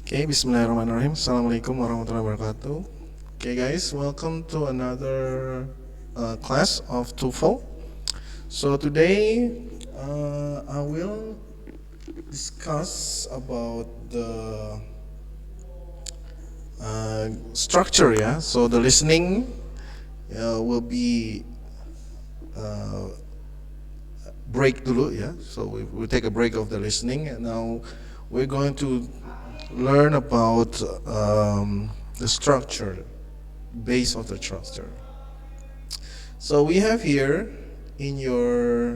Okay, Bismillahirrahmanirrahim. Assalamualaikum warahmatullahi wabarakatuh. Okay, guys, welcome to another class of TOEFL. So today I will discuss about the structure. Yeah, so the listening will be break dulu. Yeah, so we'll take a break of the listening, and now we're going to learn about the structure, base of the structure. So we have here in your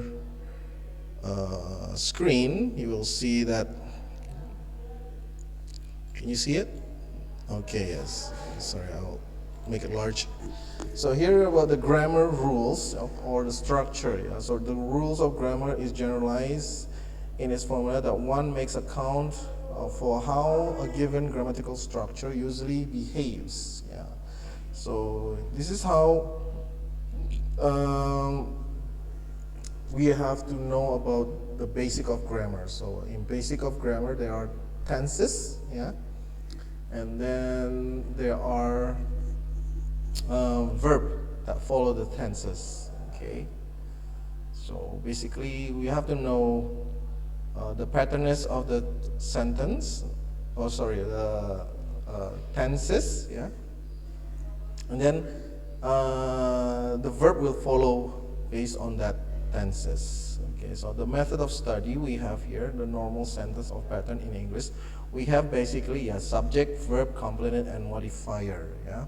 screen, you will see that. Can you see it? Okay, yes. Sorry, I'll make it large. So here about the grammar rules or the structure. Yeah? So the rules of grammar is generalized in its formula that one makes account for how a given grammatical structure usually behaves. Yeah. So this is how we have to know about the basic of grammar. So in basic of grammar there are tenses, yeah, and then there are verb that follow the tenses. Okay. So basically we have to know the patterns of the sentence, the tenses, yeah, and then the verb will follow based on that tenses. Okay, so the method of study we have here, the normal sentence of pattern in English, we have basically subject, verb, complement, and modifier. Yeah.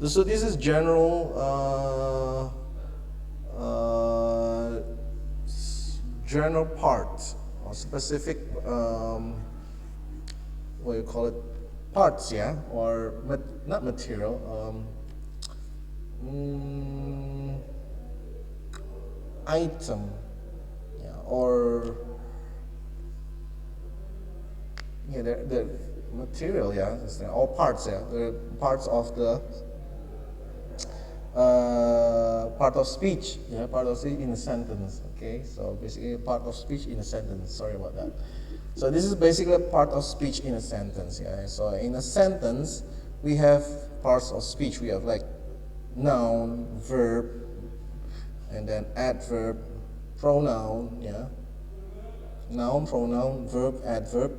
So this is general part or specific what you call it, parts, yeah, or not material, item, yeah, or the material, yeah, all parts, yeah, the parts of the part of speech, yeah, part of speech in a sentence. Okay, so basically part of speech in a sentence. Sorry about that. So this is basically a part of speech in a sentence. Yeah. So in a sentence, we have parts of speech. We have like noun, verb, and then adverb, pronoun. Yeah. Noun, pronoun, verb, adverb,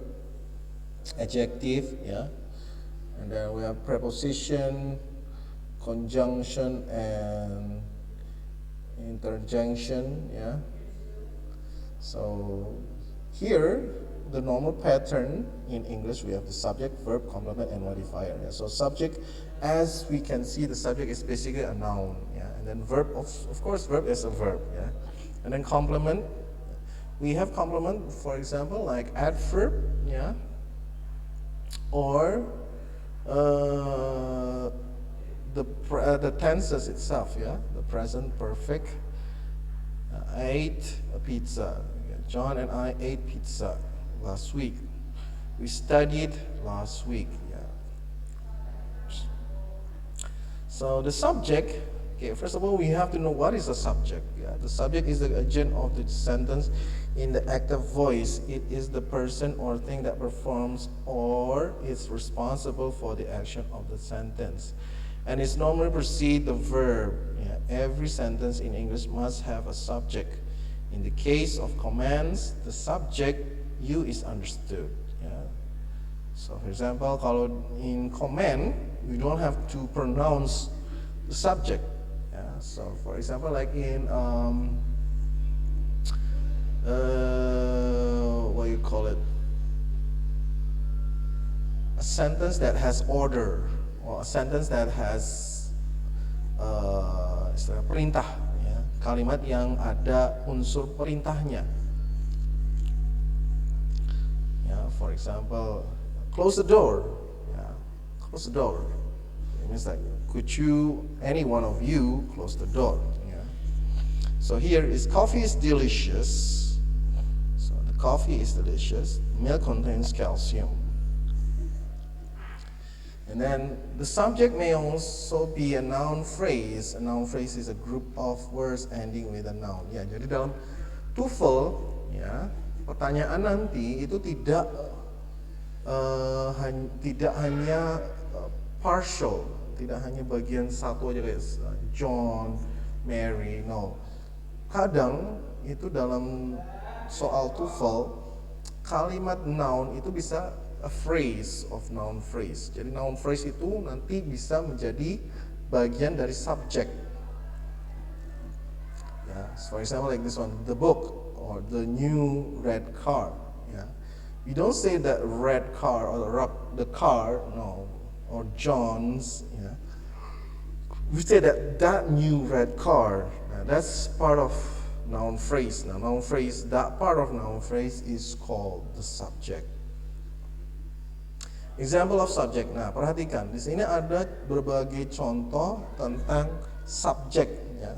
adjective. Yeah. And then we have preposition, conjunction, and interjunction. Yeah. So here the normal pattern in English, we have the subject, verb, complement, and modifier. Yeah. So subject, as we can see, the subject is basically a noun. Yeah. And then verb, of course, verb is a verb. Yeah. And then complement, we have complement, for example, like adverb. Yeah. Or the tenses itself, yeah, the present perfect. I ate a pizza. John and I ate pizza last week. We studied last week. Yeah. So the subject. Okay, first of all, we have to know what is a subject. Yeah, the subject is the agent of the sentence in the active voice. It is the person or thing that performs or is responsible for the action of the sentence. And it's normally precede the verb. Yeah, every sentence in English must have a subject. In the case of commands, the subject you is understood. Yeah. So for example, kalau in command, we don't have to pronounce the subject. Yeah. So for example, like in what you call it, a sentence that has order, or a sentence that has istilah perintah, ya, kalimat yang ada unsur perintahnya. Yeah, for example, close the door. Yeah, close the door. It means like, could you, any one of you, close the door? Yeah. So here is coffee is delicious. So the coffee is delicious. Milk contains calcium. And then the subject may also be a noun phrase. A noun phrase is a group of words ending with a noun. Ya, jadi dalam TOEFL, ya, pertanyaan nanti itu tidak tidak hanya partial, tidak hanya bagian satu aja kayak John, Mary, no. Kadang itu dalam soal TOEFL kalimat noun itu bisa a phrase of noun phrase. Jadi noun phrase itu nanti bisa menjadi bagian dari subject. Yeah, so for example, like this one, the book or the new red car. Yeah, we don't say that red car or the car, no, or John's. Yeah, we say that new red car. That's part of noun phrase. Now, noun phrase, that part of noun phrase is called the subject. Example of subject. Nah, perhatikan di sini ada berbagai contoh tentang subject. Ya.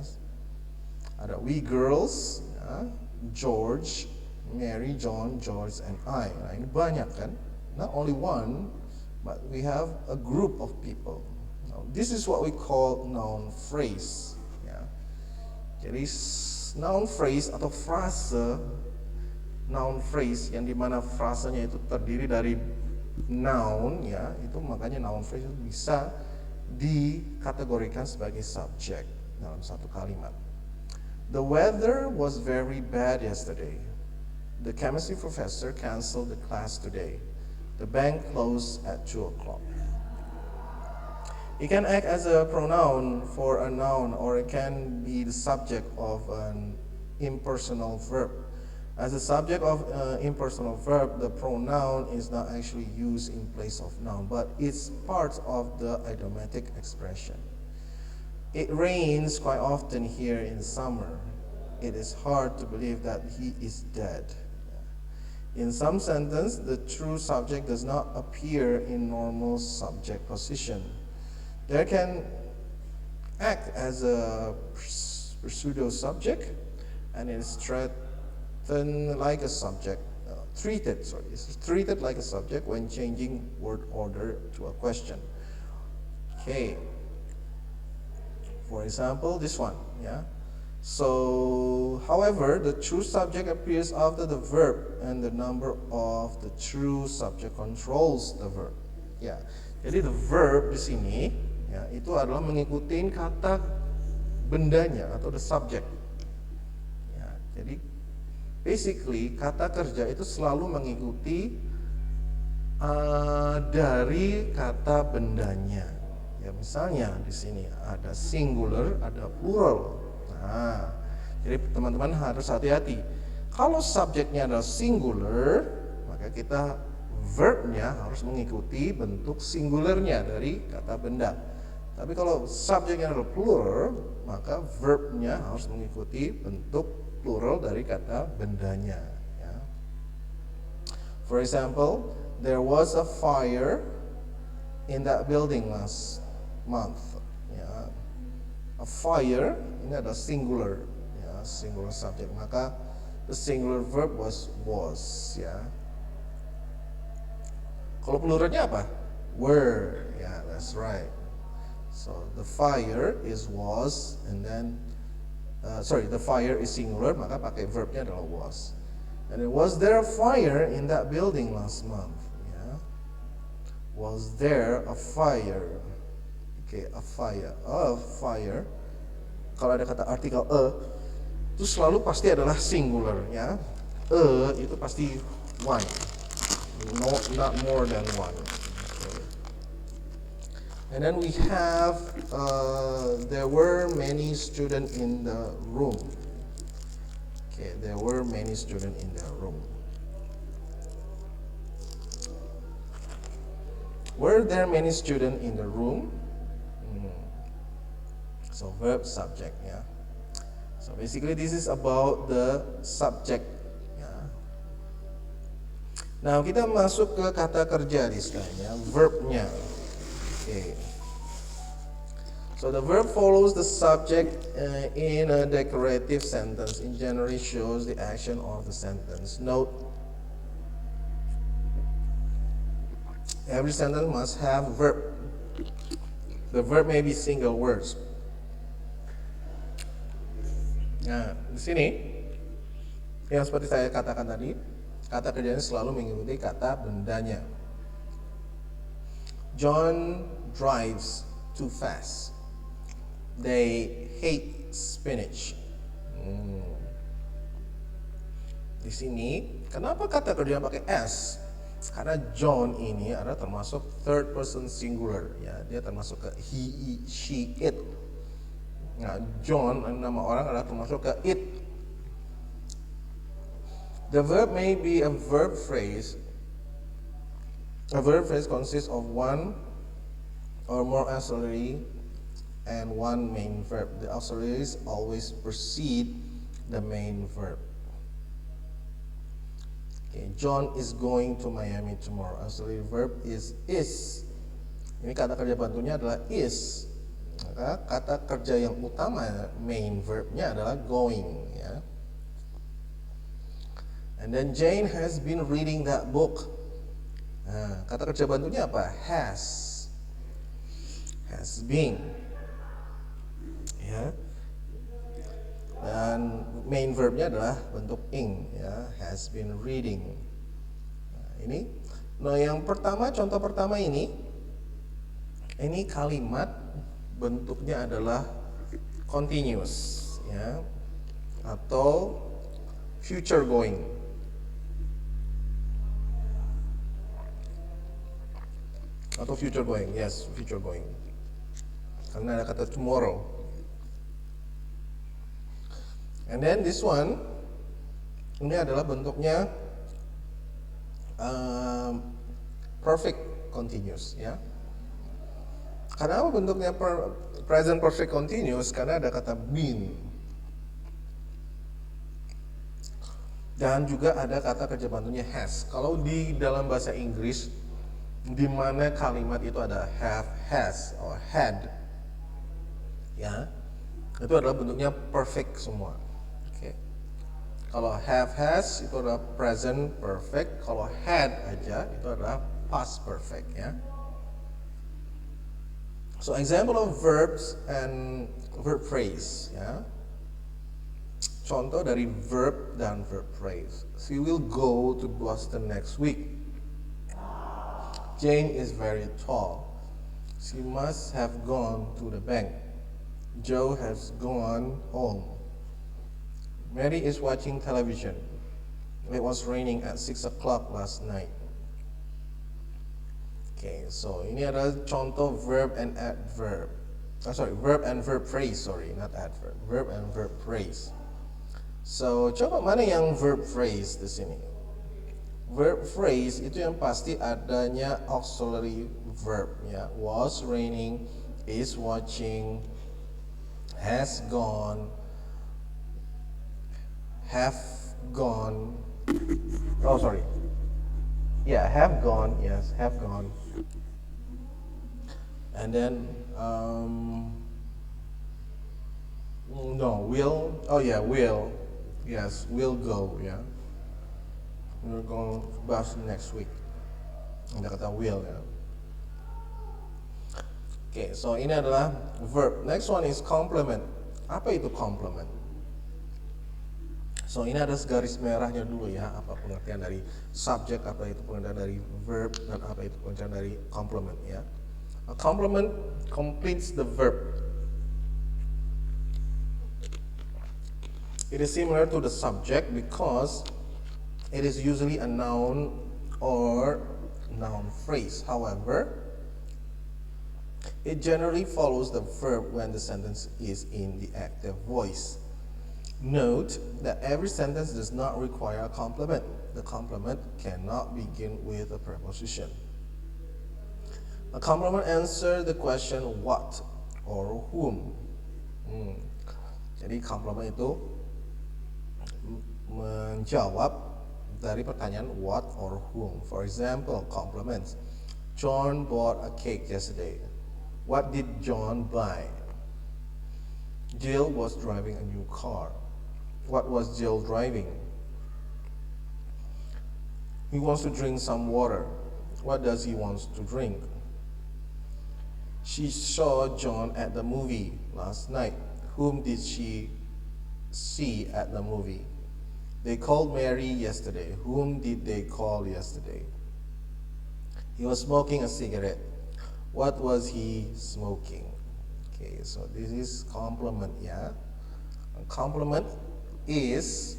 Ada we girls, ya, George, Mary, John, George, and I. Nah, ini banyak kan? Not only one, but we have a group of people. Now, this is what we call noun phrase. Ya. Jadi noun phrase atau frase, noun phrase yang dimana frasenya itu terdiri dari noun, ya, itu makanya noun phrase itu bisa dikategorikan sebagai subjek dalam satu kalimat. The weather was very bad yesterday. The chemistry professor canceled the class today. The bank closed at 2 o'clock. It can act as a pronoun for a noun, or it can be the subject of an impersonal verb. As a subject of impersonal verb, the pronoun is not actually used in place of noun, but it's part of the idiomatic expression. It rains quite often here in summer. It is hard to believe that he is dead. In some sentence, the true subject does not appear in normal subject position. There can act as a pseudo subject, and it is like a subject, it's treated like a subject when changing word order to a question. Okay. For example, this one, yeah. So, however, the true subject appears after the verb, and the number of the true subject controls the verb. Ya, jadi the verb di sini, ya, itu adalah mengikuti kata bendanya atau the subject. Ya, jadi basically kata kerja itu selalu mengikuti dari kata bendanya. Ya, misalnya di sini ada singular, ada plural. Nah, jadi teman-teman harus hati-hati. Kalau subjeknya adalah singular, maka kita verbnya harus mengikuti bentuk singularnya dari kata benda. Tapi kalau subjeknya adalah plural, maka verbnya harus mengikuti bentuk plural dari kata bendanya. Ya. For example, there was a fire in that building last month. Ya. A fire ini adalah singular, ya, singular subject. Maka the singular verb was. Ya. Kalau pluralnya apa? Were. Ya, that's right. So the fire is was, and then the fire is singular, maka pakai verbnya adalah was. And it was there a fire in that building last month. Yeah. Was there a fire? Okay, a fire. A fire. Kalau ada kata artikel itu selalu pasti adalah singular, ya. Itu pasti one. No, not more than one. And then we have, there were many students in the room. Okay, there were many students in the room. Were there many students in the room? So verb subject, yeah. So basically this is about the subject. Yeah. Now kita masuk ke kata kerja di sekarang, ya, verbnya. Okay. So the verb follows the subject in a declarative sentence. In general, shows the action of the sentence. Note: every sentence must have a verb. The verb may be single words. Nah, di sini yang seperti saya katakan tadi, kata kerjanya selalu mengikuti kata bendanya. John drives too fast. They hate spinach. Di sini, kenapa kata kerja pakai S? Karena John ini adalah termasuk third person singular, ya. Dia termasuk ke he, she, it. Nah, John nama orang adalah termasuk ke it. The verb may be a verb phrase. A verb phrase consists of one or more auxiliary and one main verb. The auxiliaries always precede the main verb. Okay, John is going to Miami tomorrow. Auxiliary verb is. Ini kata kerja bantunya adalah is. Maka kata kerja yang utama main verbnya adalah going, ya. And then Jane has been reading that book. Nah, kata kerja bantunya apa? Has been, ya. Dan main verbnya adalah bentuk ing, ya, has been reading. Nah, yang pertama, contoh pertama ini kalimat bentuknya adalah continuous, ya, atau future going. Atau future going, yes, future going. Karena ada kata tomorrow. And then this one, ini adalah bentuknya perfect continuous, ya. Karena apa bentuknya present perfect continuous? Karena ada kata been. Dan juga ada kata kerja bantunya has. Kalau di dalam bahasa Inggris, di mana kalimat itu ada have, has, or had, ya, itu adalah bentuknya perfect semua. Kalau have, has itu adalah present perfect. Kalau had aja itu adalah past perfect, ya. So example of verbs and verb phrase, ya. Contoh dari verb dan verb phrase. She will go to Boston next week. Jane is very tall. She must have gone to the bank. Joe has gone home. Mary is watching television. It was raining at 6 o'clock last night. Okay, so ini adalah contoh verb and adverb. Verb and verb phrase, not adverb. Verb and verb phrase. So, coba mana yang verb phrase di sini? Verb phrase itu yang pasti adanya auxiliary verb, ya. Was raining, is watching, has gone, have gone. Have gone, yes, have gone. And then will. Yes, will go, ya. We're going to Boston next week. Ada kata will, ya. Okay, so ini adalah verb. Next one is complement. Apa itu complement? So ini ada garis merahnya dulu, ya. Apa pengertian dari subject, apa itu pengertian dari verb, dan apa itu pengertian dari complement, ya. A complement completes the verb. It is similar to the subject because it is usually a noun or noun phrase. However, it generally follows the verb when the sentence is in the active voice. Note that every sentence does not require a complement. The complement cannot begin with a preposition. A complement answers the question what or whom. Jadi complement itu menjawab dari pertanyaan what or whom. For example, complements. John bought a cake yesterday. What did John buy? Jill was driving a new car. What was Jill driving? He wants to drink some water. What does he want to drink? She saw John at the movie last night. Whom did she see at the movie? They called Mary yesterday. Whom did they call yesterday? He was smoking a cigarette. What was he smoking? Okay, so this is complement, ya. Complement is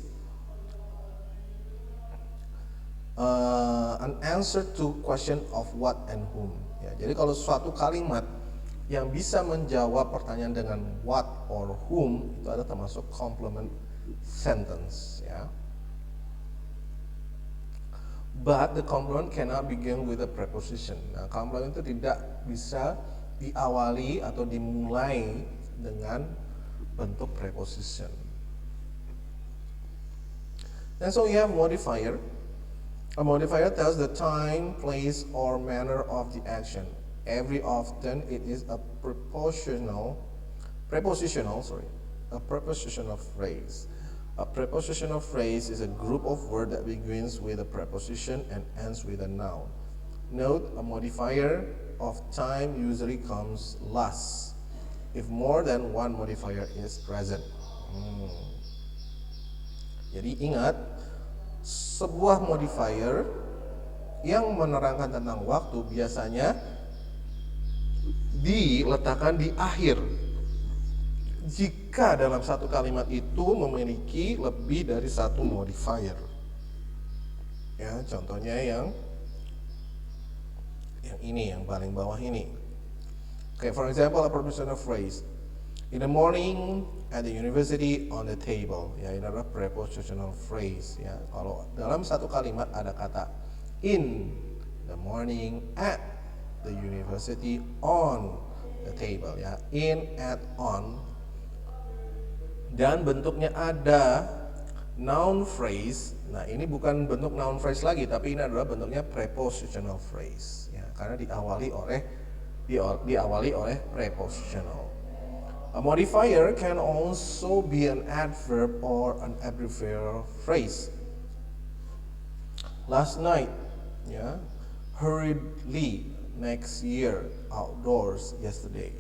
an answer to question of what and whom. Ya, jadi kalau suatu kalimat yang bisa menjawab pertanyaan dengan what or whom itu ada termasuk complement sentence. Ya. But the complement cannot begin with a preposition. Nah, complement itu tidak bisa diawali atau dimulai dengan bentuk preposition. And so we have modifier. A modifier tells the time, place, or manner of the action. Every often it is a prepositional phrase. A prepositional phrase is a group of words that begins with a preposition and ends with a noun. Note, a modifier of time usually comes last if more than one modifier is present. Jadi ingat, sebuah modifier yang menerangkan tentang waktu biasanya diletakkan di akhir jika dalam satu kalimat itu memiliki lebih dari satu modifier. Ya, contohnya yang ini, yang paling bawah ini. Okay, for example, a prepositional phrase. In the morning, at the university, on the table. Ya, ini adalah prepositional phrase. Ya, kalau dalam satu kalimat ada kata in the morning, at the university, on the table. Ya, in, at, on. Dan bentuknya ada noun phrase. Nah, ini bukan bentuk noun phrase lagi, tapi ini adalah bentuknya prepositional phrase. Ya, karena diawali oleh prepositional. A modifier can also be an adverb or an abbreviated phrase. Last night, yeah, hurriedly, next year, outdoors, yesterday.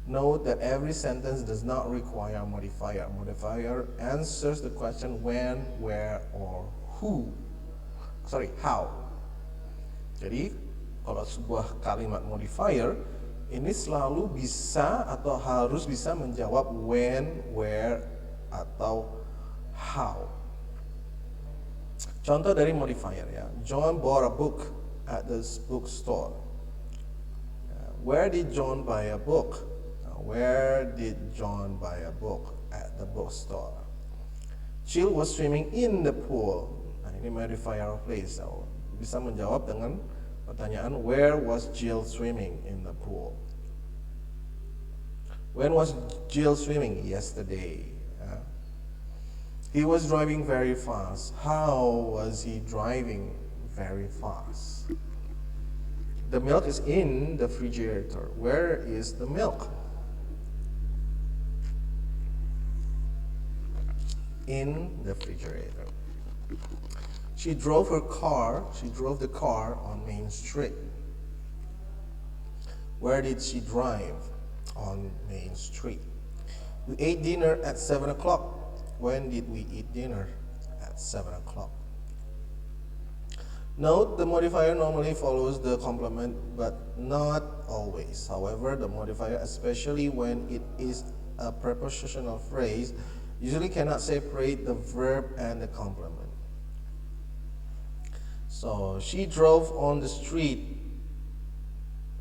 Note that every sentence does not require a modifier. Modifier answers the question when, where, or how. Jadi, kalau sebuah kalimat modifier ini selalu bisa atau harus bisa menjawab when, where, atau how. Contoh dari modifier, ya. John bought a book at the bookstore. Where did John buy a book? Where did John buy a book? At the bookstore. Jill was swimming in the pool. Nah, ini modifier of place. So, bisa menjawab dengan pertanyaan where was Jill swimming in the pool? When was Jill swimming? Yesterday. He was driving very fast. How was he driving very fast? The milk is in the refrigerator. Where is the milk? In the refrigerator. She drove the car on Main Street. Where did she drive? On Main Street. We ate dinner at 7 o'clock. When did we eat dinner? At 7 o'clock. Note, the modifier normally follows the complement, but not always. However, the modifier, especially when it is a prepositional phrase, usually cannot separate the verb and the complement. So, she drove on the street.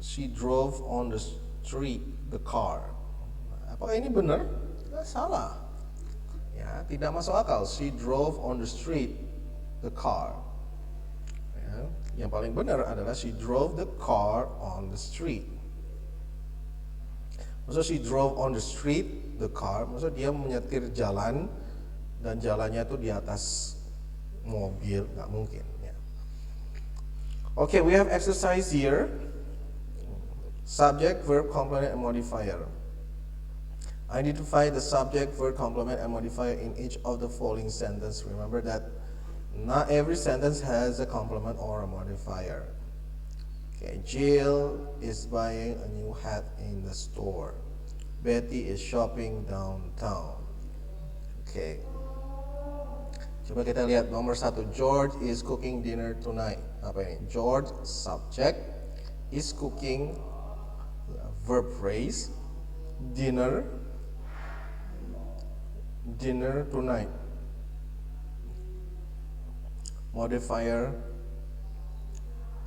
She drove on the street the car. Apakah ini benar? Salah. Ya, tidak masuk akal. She drove on the street the car. Ya, yang paling benar adalah she drove the car on the street. Maksud she drove on the street the car, maksud dia menyetir jalan dan jalannya itu di atas mobil, nggak mungkin. Ya. Okay, we have exercise here. Subject, verb, complement, and modifier. Identify the subject, verb, complement, and modifier in each of the following sentences. Remember that not every sentence has a complement or a modifier. Okay, Jill is buying a new hat in the store. Betty is shopping downtown. Okay. Coba kita lihat nomor 1. George is cooking dinner tonight. Apa ini? George subject, is cooking verb phrase, dinner tonight. Modifier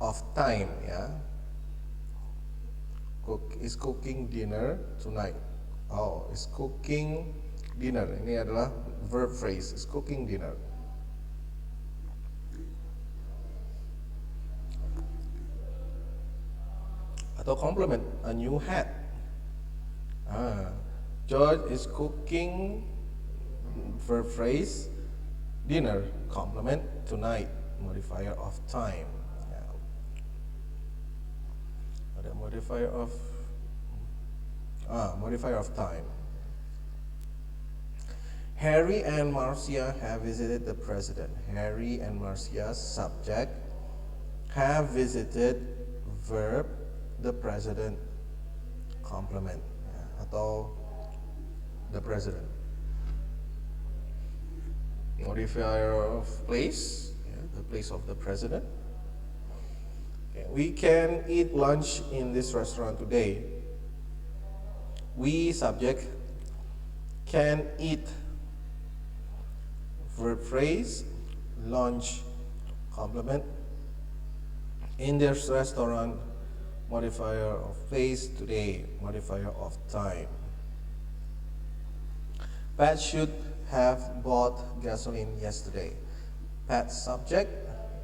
of time, ya. Is cooking dinner tonight. Oh, is cooking dinner. Ini adalah verb phrase, is cooking dinner. Atau complement, a new hat. George is cooking, verb phrase, dinner, complement, tonight, modifier of time. Ada modifier of time. Harry and Marcia have visited the president. Harry and Marcia, subject, have visited, verb, the president, complement, atau the president. Modifier of place, the place of the president. Okay. We can eat lunch in this restaurant today. We, subject, can eat, verb phrase, lunch, complement, in this restaurant, modifier of place, today, modifier of time. Pat should have bought gasoline yesterday. Pat, subject,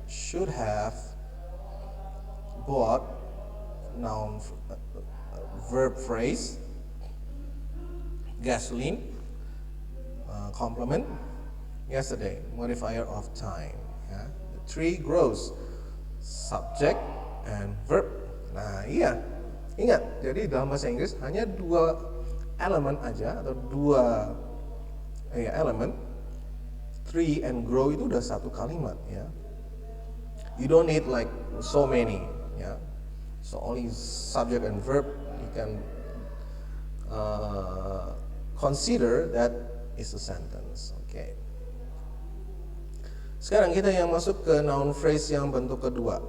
should have bought, noun, verb phrase, gasoline, complement, yesterday, modifier of time. The tree grows, subject and verb. Nah, iya, ingat, jadi dalam bahasa Inggris hanya dua elemen aja, atau dua elemen, tree and grow itu udah satu kalimat, ya. You don't need like so many, ya. So only subject and verb you can consider that is a sentence. Okay. Sekarang kita yang masuk ke noun phrase yang bentuk kedua.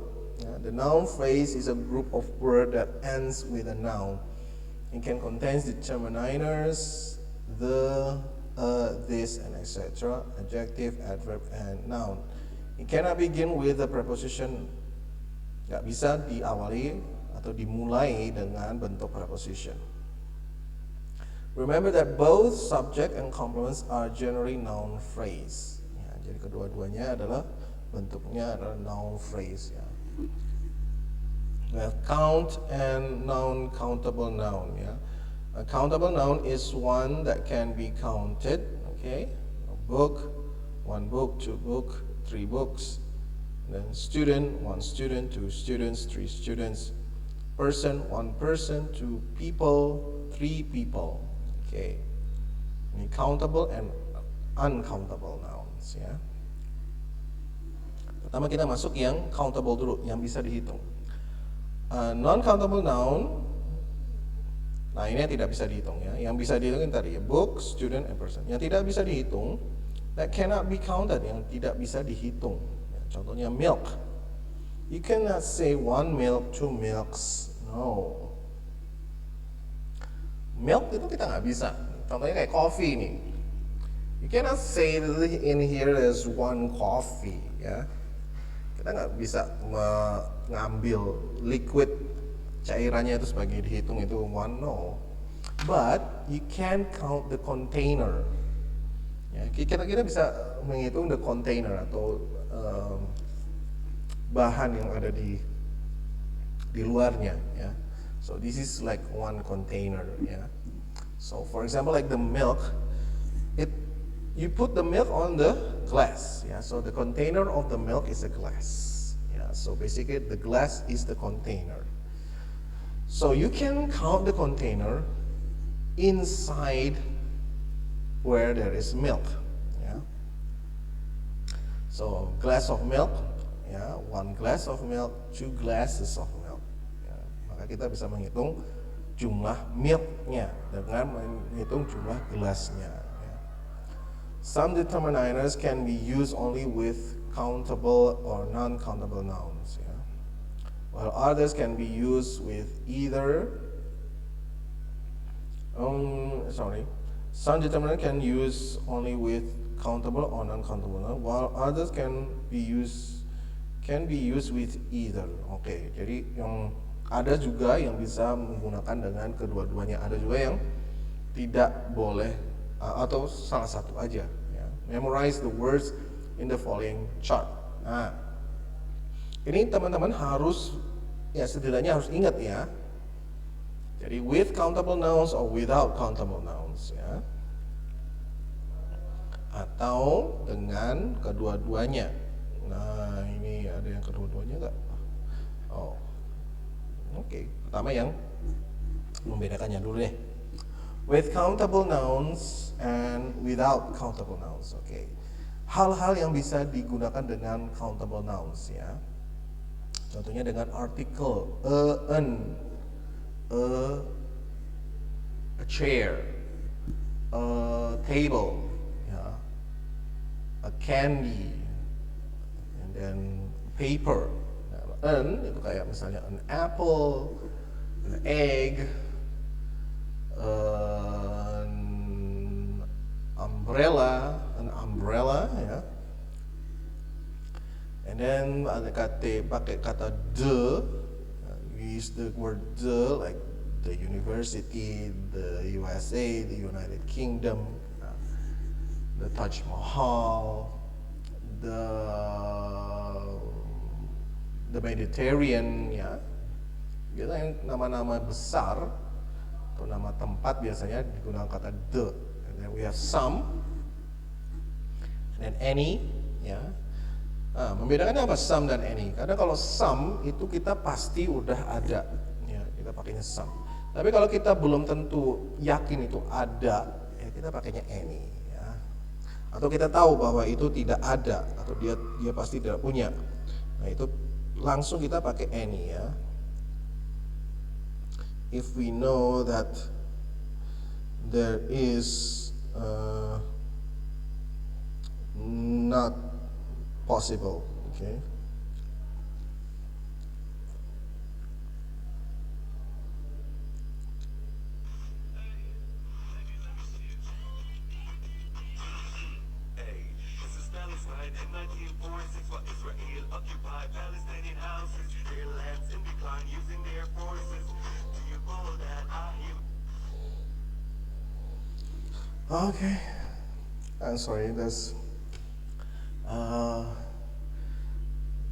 The noun phrase is a group of words that ends with a noun. It can contain determiners, the, this, and etc. Adjective, adverb, and noun. It cannot begin with a preposition. Gak bisa diawali atau dimulai dengan bentuk preposition. Remember that both subject and complements are generally noun phrase. Jadi kedua-duanya adalah bentuknya adalah noun phrase. We have count and non-countable noun. A countable noun is one that can be counted. Okay, a book, one book, two book, three books. Then student, one student, two students, three students. Person, one person, two people, three people. Okay, ini countable and uncountable nouns. Pertama kita masuk yang countable dulu, yang bisa dihitung. Non-countable noun, nah ini yang tidak bisa dihitung, ya. Yang bisa dihitung tadi, book, student, and person. Yang tidak bisa dihitung, that cannot be counted, yang tidak bisa dihitung. Contohnya milk. You cannot say one milk, two milks. No. Milk itu kita nggak bisa. Contohnya kayak coffee nih. You cannot say in here there's one coffee, ya. Kita nggak bisa mengambil liquid cairannya itu sebagai dihitung itu one, no. But you can count the container. Ya, kita bisa menghitung the container atau bahan yang ada di luarnya. Ya. So this is like one container. Ya. So for example, like the milk, you put the milk on the glass. Yeah, so the container of the milk is a glass. Yeah, so basically the glass is the container. So you can count the container inside where there is milk. Yeah. So glass of milk, yeah, one glass of milk, two glasses of milk. Yeah. Maka kita bisa menghitung jumlah milknya dengan menghitung jumlah gelasnya. Some determiners can be used only with countable or non-countable nouns, while others can be used with either Sorry. Some determinant can use only with countable or non-countable noun, while others can be used with either. Oke, jadi yang ada juga yang bisa menggunakan dengan kedua-duanya. Ada juga yang tidak boleh atau salah satu aja. Ya. Memorize the words in the following chart. Nah, ini teman-teman harus ya setidaknya harus ingat ya. Jadi with countable nouns or without countable nouns ya. Atau dengan kedua-duanya. Nah, ini ada yang kedua-duanya enggak? Oh. Oke, pertama yang membedakannya dulu deh. With countable nouns and without countable nouns. Oke. Hal-hal yang bisa digunakan dengan countable nouns ya. Contohnya dengan artikel a chair, a table, ya, a candy, and then paper. An itu kayak misalnya an apple, an egg, an umbrella, ya. And then ada pakai kata the. Use the word the, like the university, the USA, the United Kingdom, the Taj Mahal, the Mediterranean, ya. Biasanya nama-nama besar atau nama tempat biasanya digunakan kata the. And then we have some, and then any, ya. Nah, membedakannya apa some dan any? Karena kalau some itu kita pasti udah ada, ya kita pakainya some. Tapi kalau kita belum tentu yakin itu ada, ya kita pakainya any, ya. Atau kita tahu bahwa itu tidak ada atau dia pasti tidak punya. Nah itu langsung kita pakai any ya. If we know that there is not possible, okay. Okay, I'm sorry.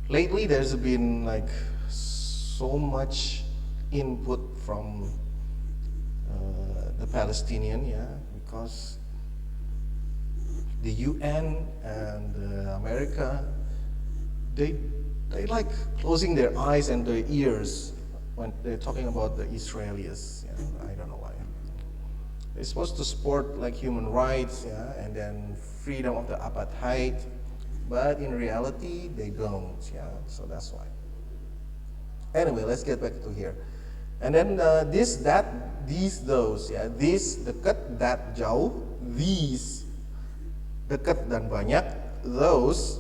Lately there's been like so much input from the Palestinian, yeah, because the UN and America, they like closing their eyes and their ears when they're talking about the Israelis. Yeah, I don't know why. They're supposed to support like human rights, yeah, and then freedom of the apartheid, but in reality they don't, yeah. So that's why. Anyway, let's get back to here. And then this, that, these, those, ya. This dekat, that jauh, these dekat dan banyak, those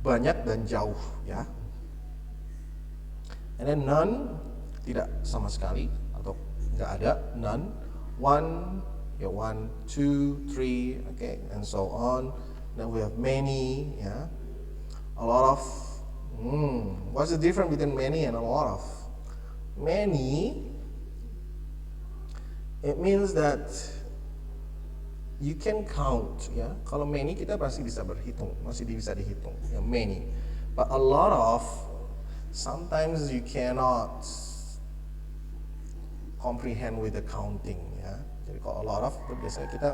banyak dan jauh, ya. And then none tidak sama sekali atau nggak ada, none. One, ya, one, two, three, okay, and so on. Then we have many, ya. A lot of. What's the difference between many and a lot of? Many, it means that you can count, ya. Kalau many kita pasti bisa berhitung, masih bisa dihitung, ya, many. But a lot of, sometimes you cannot comprehend with the counting, ya. Jadi kalau a lot of itu biasanya kita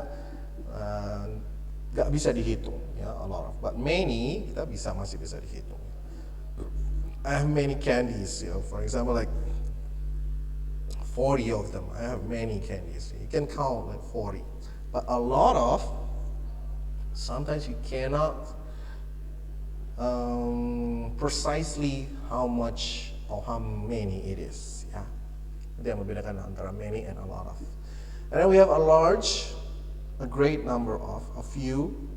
nggak bisa dihitung, ya, a lot of. But many kita masih bisa dihitung. I have many candies, you know, for example, like 40 of them. I have many candies. You can count like 40. But a lot of, sometimes you cannot precisely how much or how many it is. Ya, itu yang membedakan antara many and a lot of. And then we have a large, a great number of, a few,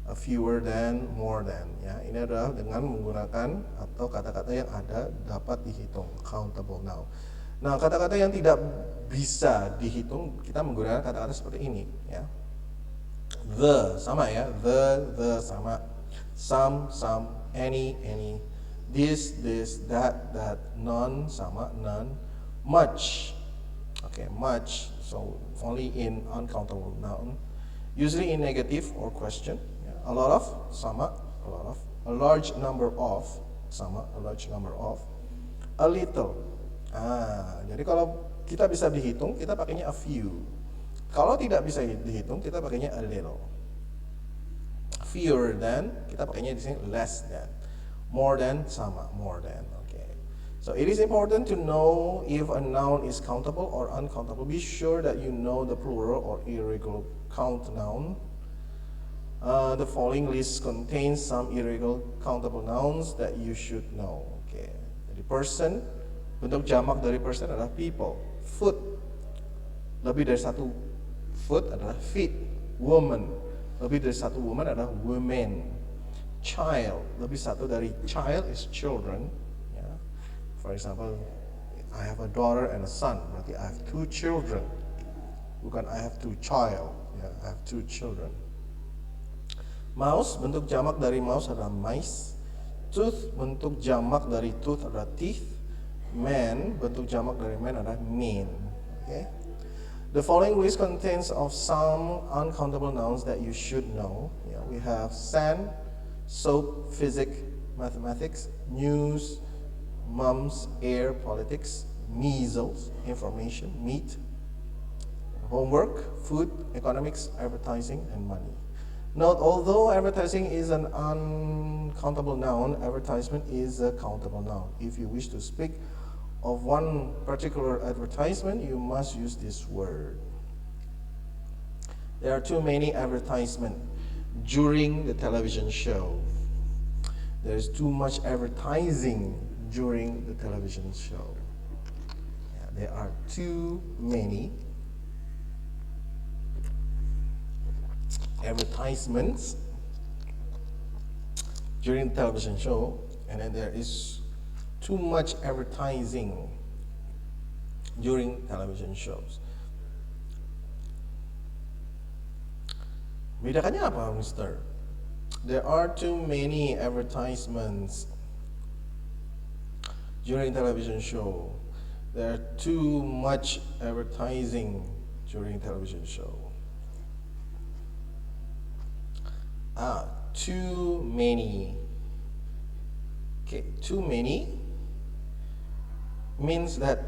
a fewer than, more than. Ya, ini adalah dengan menggunakan atau kata-kata yang ada dapat dihitung, countable now. Nah, kata-kata yang tidak bisa dihitung kita menggunakan kata-kata seperti ini ya. The sama ya, the sama, some, any, this, that, none sama, none, much. Okay, much. So only in uncountable noun. Usually in negative or question. Ya. A lot of sama, a lot of. A large number of sama, a large number of. A little. Jadi kalau kita bisa dihitung, kita pakainya a few. Kalau tidak bisa dihitung, kita pakainya a little. Fewer than, kita pakainya di sini less than. More than, sama, more than. Okay. So it is important to know if a noun is countable or uncountable. Be sure that you know the plural or irregular count noun. The following list contains some irregular countable nouns that you should know. Okay. Jadi person, bentuk jamak dari person adalah people. Foot, lebih dari satu foot adalah feet. Woman, lebih dari satu woman adalah women. Child, lebih satu dari child is children. Yeah. For example, I have a daughter and a son. Berarti I have two children. Bukan I have two child. Yeah, I have two children. Mouse, bentuk jamak dari mouse adalah mice. Tooth, bentuk jamak dari tooth adalah teeth. Man, bentuk jamak dari man adalah men. Okay. The following list contains of some uncountable nouns that you should know. Yeah, we have sand, soap, physics, mathematics, news, mums, air, politics, measles, information, meat, homework, food, economics, advertising, and money. Note, although advertising is an uncountable noun, advertisement is a countable noun. If you wish to speak of one particular advertisement, you must use this word. There are too many advertisements during the television show. There's too much advertising during the television show. Yeah, there are too many advertisements during the television show, and then there is too much advertising during television shows. Bedakannya apa, Mister? There are too many advertisements during television show. There are too much advertising during television show. Too many. Okay, too many means that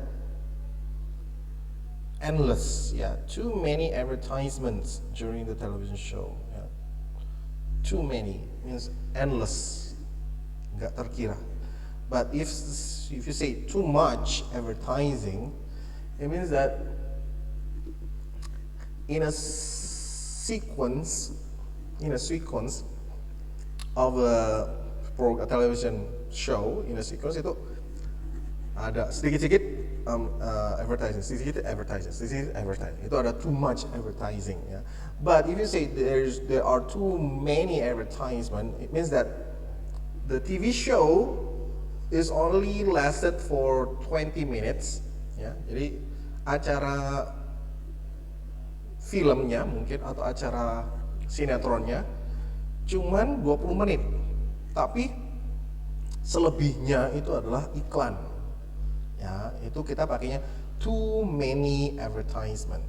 endless. Yeah, too many advertisements during the television show. Yeah. Too many means endless, nggak terkira. But if you say too much advertising, it means that in a sequence of a television show, in a sequence itu ada sedikit-sedikit advertising, sedikit advertising. Itu ada too much advertising. Ya. But if you say there are too many advertisement, it means that the TV show is only lasted for 20 minutes. Ya. Jadi acara filmnya mungkin atau acara sinetronnya cuman 20 menit. Tapi selebihnya itu adalah iklan. Ya, itu kita pakainya too many advertisement.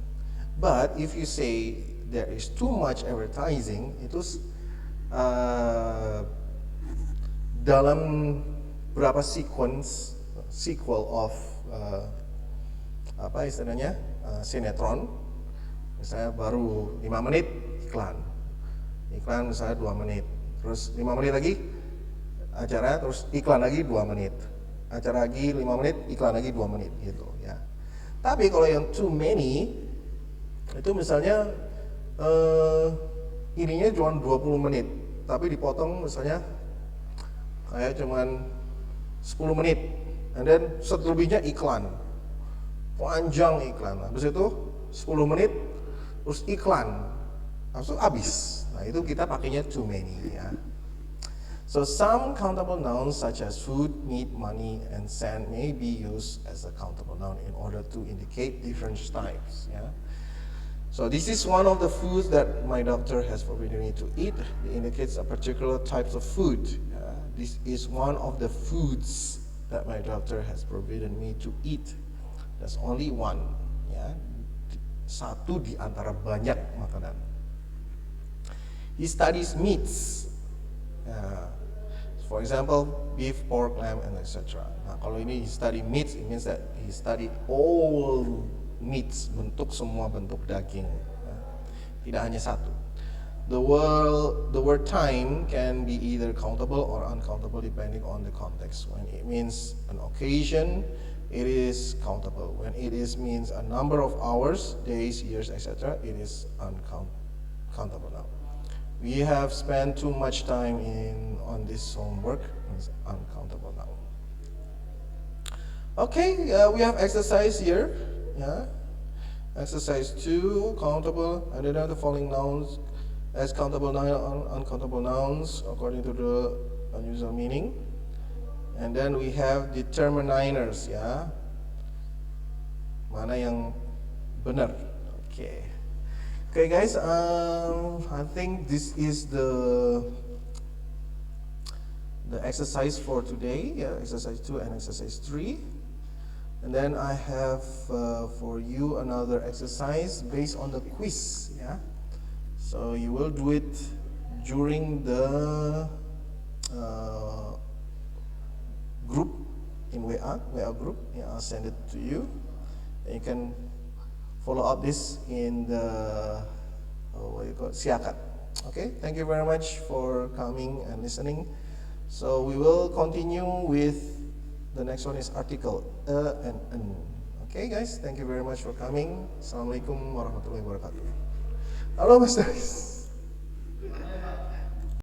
But if you say there is too much advertising, itu dalam berapa sequel of apa istilahnya sinetron, misalnya baru 5 menit iklan misalnya 2 menit, terus 5 menit lagi acara, terus iklan lagi 2 menit, acara lagi 5 menit, iklan lagi 2 menit gitu ya. Tapi kalau yang too many itu misalnya ininya cuma 20 menit tapi dipotong misalnya kayak cuman 10 menit, and then selebihnya iklan, panjang iklan, habis itu 10 menit terus iklan, langsung habis. Nah itu kita pakainya too many ya. So some countable nouns such as food, meat, money, and sand may be used as a countable noun in order to indicate different types. Yeah. So this is one of the foods that my doctor has forbidden me to eat. It indicates a particular types of food. Yeah. This is one of the foods that my doctor has forbidden me to eat. There's only one. Ya. Satu di antara banyak makanan. He studies meats. For example, beef, pork, lamb, and etc. Nah, kalau ini he study meats, it means that he study all meats, semua bentuk daging. Tidak hanya satu. The word time can be either countable or uncountable depending on the context. When it means an occasion, it is countable. When it means a number of hours, days, years, etc., it is uncountable now. We have spent too much time on this homework. It's uncountable now. Okay, we have exercise here. Yeah. Exercise 2, countable. Identify the following nouns as countable nouns and uncountable nouns according to the unusual meaning. And then we have determiners, ya. Mana yang benar? Okay. Okay, guys. I think this is the exercise for today. Yeah, exercise 2 and exercise 3. And then I have for you another exercise based on the quiz. Yeah. So you will do it during the group in WA group. Yeah, I'll send it to you. And you can follow up this in the what you call it, siakat. Okay, thank you very much for coming and listening. So we will continue with the next one is article and an. Okay, guys, thank you very much for coming. Assalamualaikum warahmatullahi wabarakatuh. Halo Mas Daris.